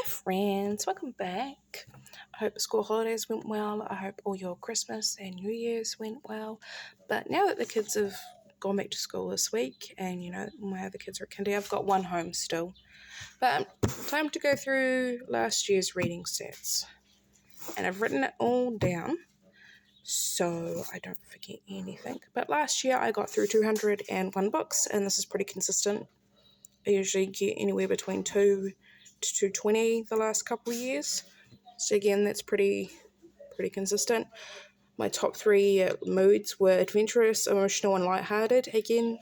friends, welcome back. I hope the school holidays went well. I hope all your Christmas and New Year's went well. But now that the kids have gone back to school this week, and my other kids are at kindy, I've got one home still. But time to go through last year's reading stats. And I've written it all down so I don't forget anything. But last year I got through 201 books, and this is pretty consistent. I usually get anywhere between 2 to 220 the last couple of years. So again, that's pretty consistent. My top three moods were adventurous, emotional, and lighthearted. Again,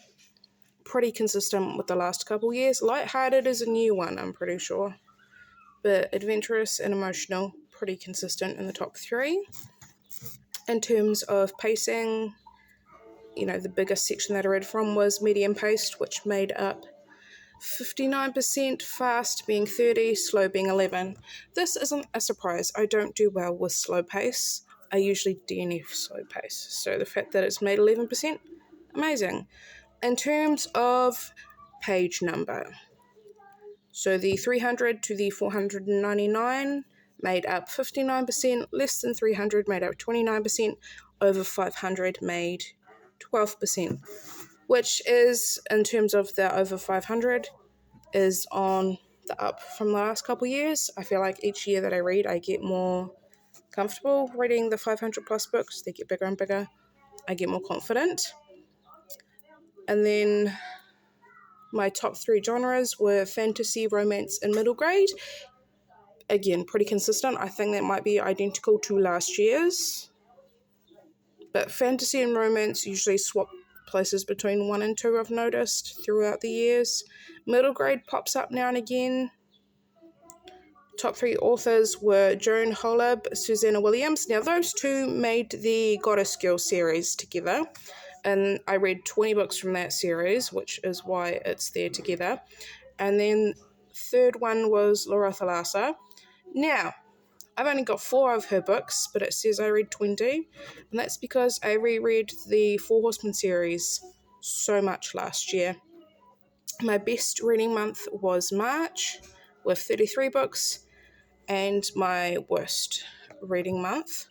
pretty consistent with the last couple of years. Lighthearted is a new one, I'm pretty sure. But adventurous and emotional, pretty consistent in the top three. In terms of pacing, the biggest section that I read from was medium paced, which made up 59%, fast being 30, slow being 11. This isn't a surprise. I don't do well with slow pace. I usually DNF slow pace. So the fact that it's made 11%, amazing. In terms of page number, so the 300 to the 499 made up 59%, less than 300 made up 29%, over 500 made 12%, which is, in terms of the over 500, is on the up from the last couple years. I feel like each year that I read, I get more comfortable reading the 500 plus books. They get bigger and bigger. I get more confident. And then my top three genres were fantasy, romance, and middle grade. Again, pretty consistent. I think that might be identical to last year's. But fantasy and romance usually swap places between 1 and 2, I've noticed throughout the years. Middle grade pops up now and again. Top three authors were Joan Holub, Susanna Williams. Now, those two made the Goddess Girl series together, and I read 20 books from that series, which is why it's there together. And then third one was Laura Thalassa. Now, I've only got 4 of her books, but it says I read 20, and that's because I reread the Four Horsemen series so much last year. My best reading month was March with 33 books, and my worst reading month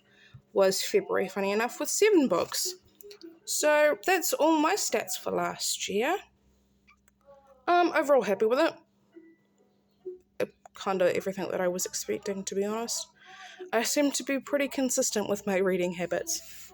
was February, funny enough, with 7 books. So that's all my stats for last year. Overall happy with it. Kind of everything that I was expecting, to be honest. I seem to be pretty consistent with my reading habits.